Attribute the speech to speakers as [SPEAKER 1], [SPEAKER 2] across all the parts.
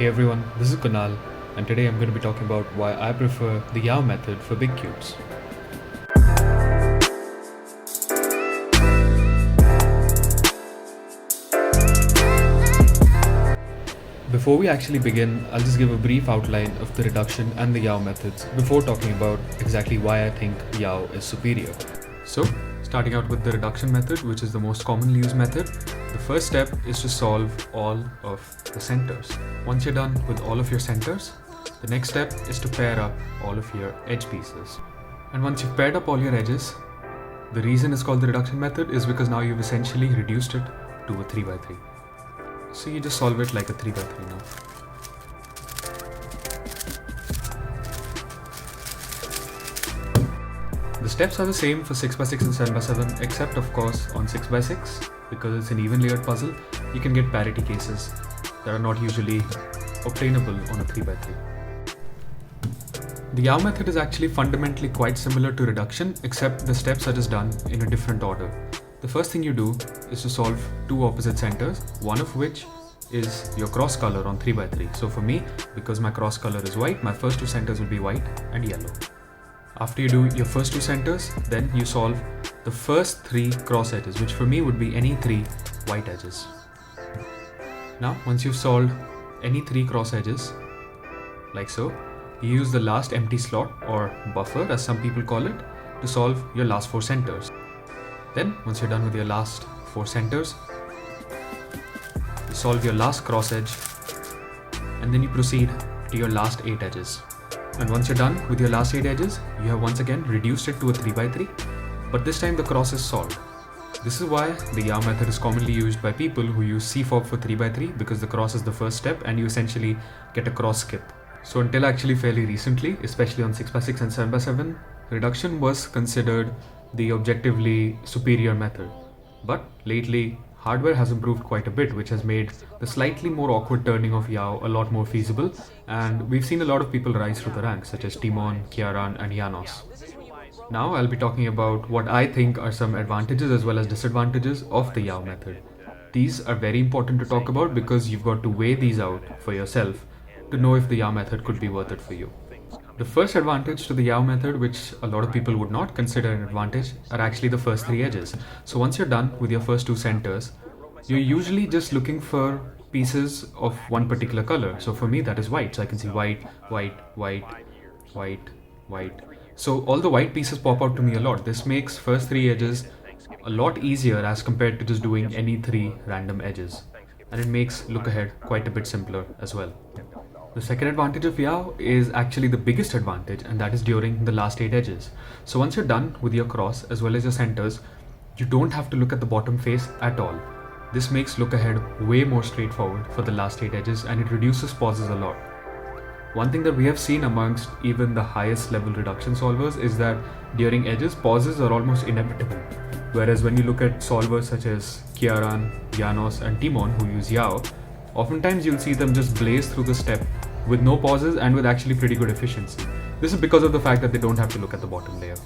[SPEAKER 1] Hey everyone, this is Kunal, and today I'm going to be talking about why I prefer the Yao method for big cubes. Before we actually begin, I'll just give a brief outline of the reduction and the Yao methods before talking about exactly why I think Yao is superior. So, starting out with the reduction method, which is the most commonly used method, the first step is to solve all of the centers. Once you're done with all of your centers, the next step is to pair up all of your edge pieces. And once you've paired up all your edges, the reason it's called the reduction method is because now you've essentially reduced it to a 3x3. So you just solve it like a 3x3 now. The steps are the same for 6x6 and 7x7, except of course on 6x6, because it's an even layered puzzle, you can get parity cases that are not usually obtainable on a 3x3. The Yao method is actually fundamentally quite similar to reduction, except the steps are just done in a different order. The first thing you do is to solve two opposite centers, one of which is your cross color on 3x3. So for me, because my cross color is white, my first two centers will be white and yellow. After you do your first two centers, then you solve the first three cross edges, which for me would be any three white edges. Now, once you've solved any three cross edges, like so, you use the last empty slot, or buffer as some people call it, to solve your last four centers. Then, once you're done with your last four centers, you solve your last cross edge, and then you proceed to your last 8 edges. And once you're done with your last 8 edges, you have once again reduced it to a 3x3, but this time the cross is solved. This is why the Yao method is commonly used by people who use CFOB for 3x3, because the cross is the first step and you essentially get a cross skip. So until actually fairly recently, especially on 6x6 and 7x7, reduction was considered the objectively superior method. But lately, hardware has improved quite a bit, which has made the slightly more awkward turning of Yao a lot more feasible, and we've seen a lot of people rise through the ranks, such as Timon, Kieran and János. Now I'll be talking about what I think are some advantages as well as disadvantages of the Yao method. These are very important to talk about because you've got to weigh these out for yourself to know if the Yao method could be worth it for you. The first advantage to the Yao method, which a lot of people would not consider an advantage, are actually the first three edges. So once you're done with your first two centers, you're usually just looking for pieces of one particular color. So for me, that is white. So I can see white, white, white, white, white. So all the white pieces pop out to me a lot. This makes first three edges a lot easier as compared to just doing any three random edges. And it makes look ahead quite a bit simpler as well. The second advantage of Yao is actually the biggest advantage, and that is during the last 8 edges. So once you're done with your cross as well as your centers, you don't have to look at the bottom face at all. This makes look ahead way more straightforward for the last 8 edges, and it reduces pauses a lot. One thing that we have seen amongst even the highest level reduction solvers is that during edges, pauses are almost inevitable. Whereas when you look at solvers such as Kieran, János and Timon who use Yao, oftentimes you'll see them just blaze through the step with no pauses and with actually pretty good efficiency. This is because of the fact that they don't have to look at the bottom layer.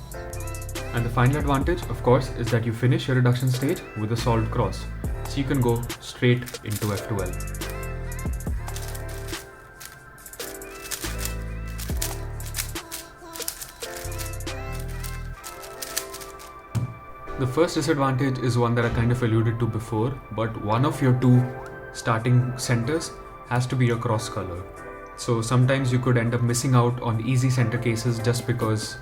[SPEAKER 1] And the final advantage, of course, is that you finish your reduction stage with a solved cross. So you can go straight into F2L. The first disadvantage is one that I kind of alluded to before, but one of your two starting centers has to be your cross color. So sometimes you could end up missing out on easy center cases just because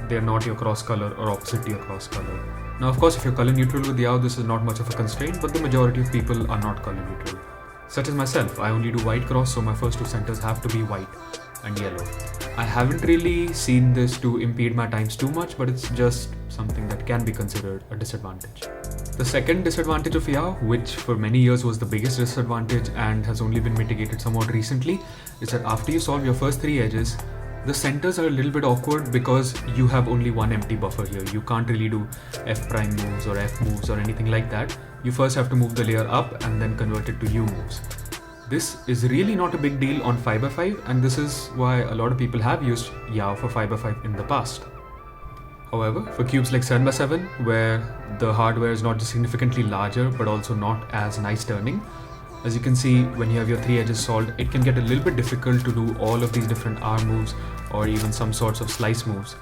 [SPEAKER 1] they're not your cross color or opposite to your cross color. Now of course, if you're color neutral with Yao, this is not much of a constraint, but the majority of people are not color neutral. Such as myself, I only do white cross, so my first two centers have to be white and yellow. I haven't really seen this to impede my times too much, but it's just something that can be considered a disadvantage. The second disadvantage of Yao, which for many years was the biggest disadvantage and has only been mitigated somewhat recently, is that after you solve your first three edges, the centers are a little bit awkward because you have only one empty buffer here. You can't really do F prime moves or F moves or anything like that. You first have to move the layer up and then convert it to U moves. This is really not a big deal on 5x5, and this is why a lot of people have used Yao for 5x5 in the past. However, for cubes like 7x7, where the hardware is not just significantly larger but also not as nice turning, As you can see, when you have your 3 edges solved, it can get a little bit difficult to do all of these different arm moves or even some sorts of slice moves.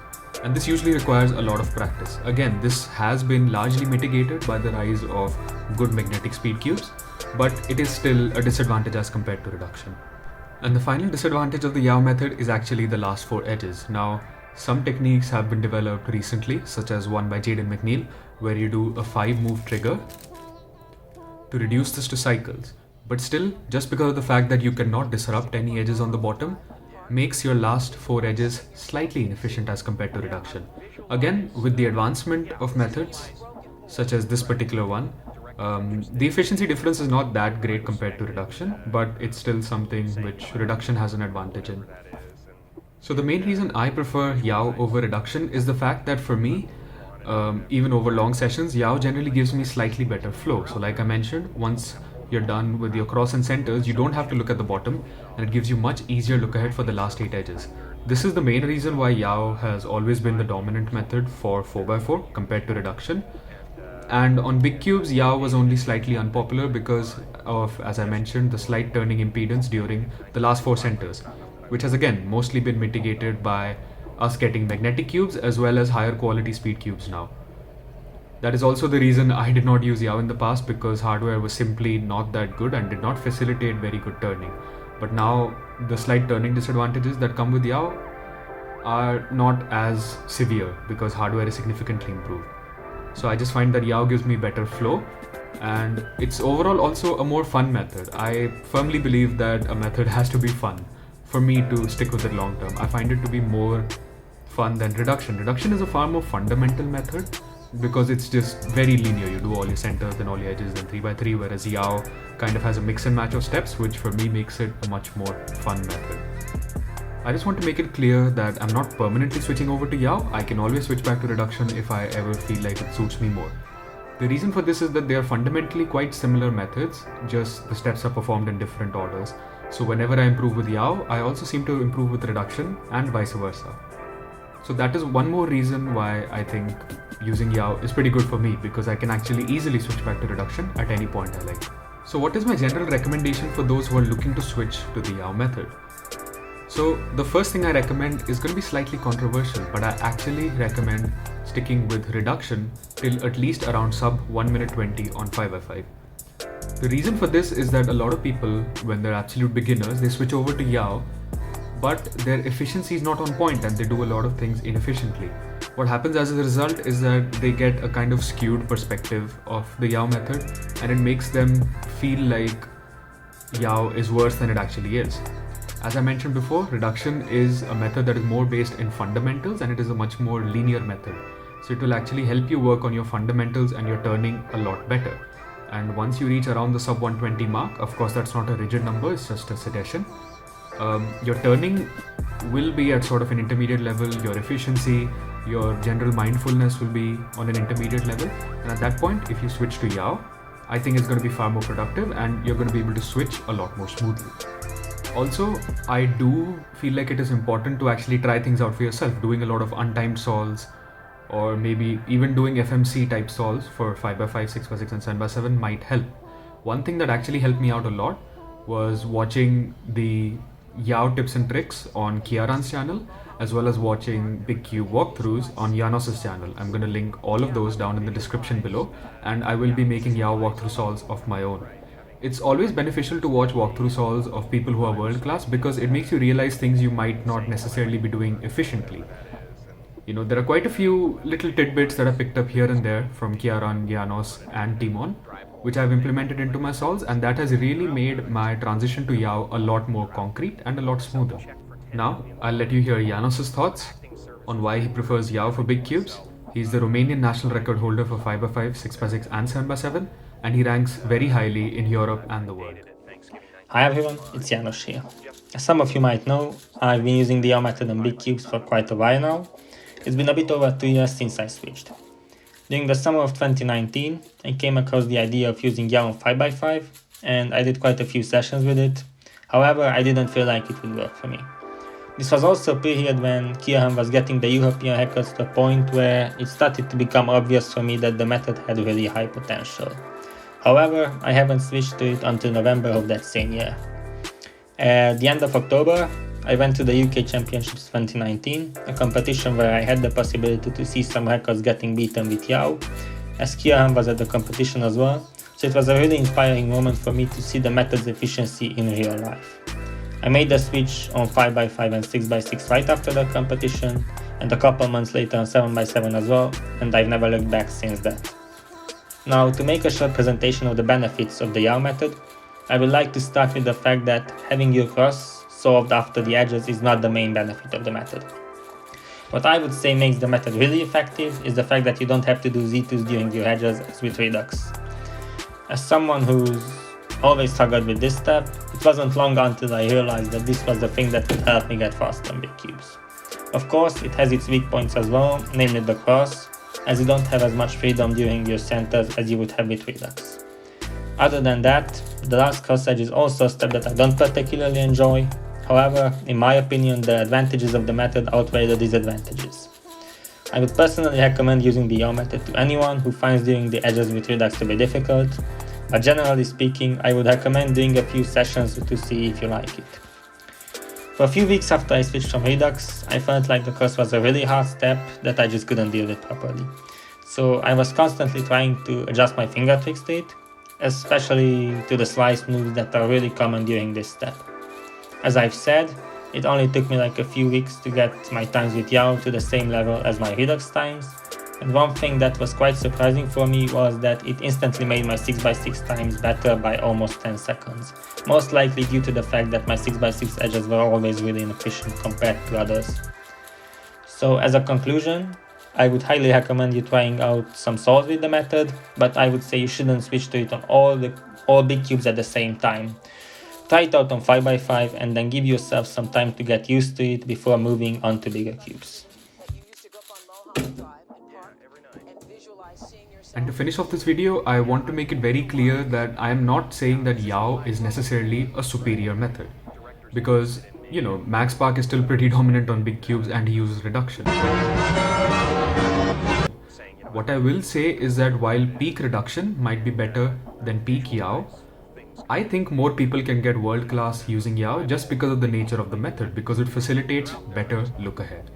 [SPEAKER 1] And this usually requires a lot of practice. Again, this has been largely mitigated by the rise of good magnetic speed cubes, but it is still a disadvantage as compared to reduction. And the final disadvantage of the Yao method is actually the last 4 edges. Now, some techniques have been developed recently, such as one by Jaden McNeil, where you do a 5-move trigger to reduce this to cycles. But still, just because of the fact that you cannot disrupt any edges on the bottom, makes your last 4 edges slightly inefficient as compared to reduction. Again, with the advancement of methods, such as this particular one, the efficiency difference is not that great compared to reduction, but it's still something which reduction has an advantage in. So the main reason I prefer Yao over reduction is the fact that for me, even over long sessions, Yao generally gives me slightly better flow. So like I mentioned, once you're done with your cross and centers, you don't have to look at the bottom, and it gives you much easier look ahead for the last 8 edges. This is the main reason why Yao has always been the dominant method for 4x4 compared to reduction. And on big cubes, Yao was only slightly unpopular because of, as I mentioned, the slight turning impedance during the last 4 centers, which has again mostly been mitigated by us getting magnetic cubes as well as higher quality speed cubes now. That is also the reason I did not use Yao in the past, because hardware was simply not that good and did not facilitate very good turning. But now the slight turning disadvantages that come with Yao are not as severe because hardware is significantly improved. So I just find that Yao gives me better flow, and it's overall also a more fun method. I firmly believe that a method has to be fun for me to stick with it long term. I find it to be more fun than reduction. Reduction is a far more fundamental method because it's just very linear. You do all your centers, then all your edges, then 3x3, whereas Yao kind of has a mix and match of steps, which for me makes it a much more fun method. I just want to make it clear that I'm not permanently switching over to Yao. I can always switch back to reduction if I ever feel like it suits me more. The reason for this is that they are fundamentally quite similar methods, just the steps are performed in different orders. So whenever I improve with Yao, I also seem to improve with reduction and vice versa. So that is one more reason why I think using Yao is pretty good for me, because I can actually easily switch back to reduction at any point I like. So what is my general recommendation for those who are looking to switch to the Yao method? So the first thing I recommend is going to be slightly controversial, but I actually recommend sticking with reduction till at least around sub 1 minute 20 on 5x5. The reason for this is that a lot of people, when they're absolute beginners, they switch over to Yao, but their efficiency is not on point and they do a lot of things inefficiently. What happens as a result is that they get a kind of skewed perspective of the Yao method, and it makes them feel like Yao is worse than it actually is. As I mentioned before, reduction is a method that is more based in fundamentals, and it is a much more linear method. So it will actually help you work on your fundamentals and your turning a lot better. And once you reach around the sub 120 mark, of course that's not a rigid number, it's just a suggestion. Your turning will be at sort of an intermediate level, your efficiency, your general mindfulness will be on an intermediate level. And at that point, if you switch to Yao, I think it's going to be far more productive and you're going to be able to switch a lot more smoothly. Also, I do feel like it is important to actually try things out for yourself. Doing a lot of untimed solves, or maybe even doing FMC type solves for 5x5, 6x6 and 7x7 might help. One thing that actually helped me out a lot was watching the Yao tips and tricks on Kiaran's channel, as well as watching big cube walkthroughs on János's channel. I'm going to link all of those down in the description below, and I will be making Yao walkthrough solves of my own. It's always beneficial to watch walkthrough solves of people who are world class, because it makes you realize things you might not necessarily be doing efficiently. You know, there are quite a few little tidbits that I picked up here and there from Kiaran, János and Timon, which I've implemented into my solves, and that has really made my transition to Yao a lot more concrete and a lot smoother. Now, I'll let you hear János' thoughts on why he prefers Yao for big cubes. He's the Romanian national record holder for 5x5, 6x6 and 7x7, and he ranks very highly in Europe and the world.
[SPEAKER 2] Hi everyone, it's János here. As some of you might know, I've been using the Yao method on big cubes for quite a while now. It's been a bit over 2 years since I switched. During the summer of 2019, I came across the idea of using Yao on 5x5, and I did quite a few sessions with it. However, I didn't feel like it would work for me. This was also a period when Kieran was getting the European records to a point where it started to become obvious for me that the method had really high potential. However, I haven't switched to it until November of that same year. At the end of October, I went to the UK Championships 2019, a competition where I had the possibility to see some records getting beaten with Yao, as Kieran was at the competition as well, so it was a really inspiring moment for me to see the method's efficiency in real life. I made the switch on 5x5 and 6x6 right after the competition, and a couple months later on 7x7 as well, and I've never looked back since that. Now, to make a short presentation of the benefits of the Yao method, I would like to start with the fact that having your cross solved after the edges is not the main benefit of the method. What I would say makes the method really effective is the fact that you don't have to do Z2s during your edges as with Redux. As someone who's always struggled with this step, it wasn't long until I realized that this was the thing that would help me get fast on big cubes. Of course, it has its weak points as well, namely the cross, as you don't have as much freedom during your centers as you would have with Redux. Other than that, the last cross edge is also a step that I don't particularly enjoy. However, in my opinion, the advantages of the method outweigh the disadvantages. I would personally recommend using the Yao method to anyone who finds doing the edges with Redux to be difficult, but generally speaking, I would recommend doing a few sessions to see if you like it. For a few weeks after I switched from Redux, I felt like the cross was a really hard step that I just couldn't deal with properly. So I was constantly trying to adjust my finger tricks to it, especially to the slice moves that are really common during this step. As I've said, it only took me like a few weeks to get my times with Yao to the same level as my Redux times, and one thing that was quite surprising for me was that it instantly made my 6x6 times better by almost 10 seconds, most likely due to the fact that my 6x6 edges were always really inefficient compared to others. So as a conclusion, I would highly recommend you trying out some solves with the method, but I would say you shouldn't switch to it on all big cubes at the same time. Try it out on 5x5 and then give yourself some time to get used to it before moving on to bigger cubes.
[SPEAKER 1] And to finish off this video, I want to make it very clear that I am not saying that Yao is necessarily a superior method. Because, Max Park is still pretty dominant on big cubes and he uses reduction. What I will say is that while peak reduction might be better than peak Yao, I think more people can get world class using Yao just because of the nature of the method, because it facilitates better look ahead.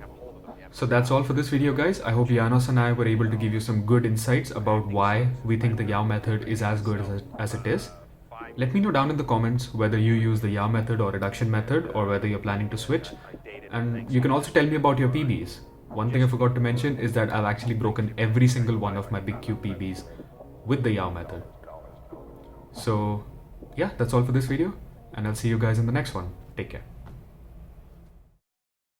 [SPEAKER 1] So that's all for this video, guys. I hope János and I were able to give you some good insights about why we think the Yao method is as good as it is. Let me know down in the comments whether you use the Yao method or reduction method, or whether you're planning to switch. And you can also tell me about your PBs. One thing I forgot to mention is that I've actually broken every single one of my big cube PBs with the Yao method. So yeah, that's all for this video, and I'll see you guys in the next one. Take care.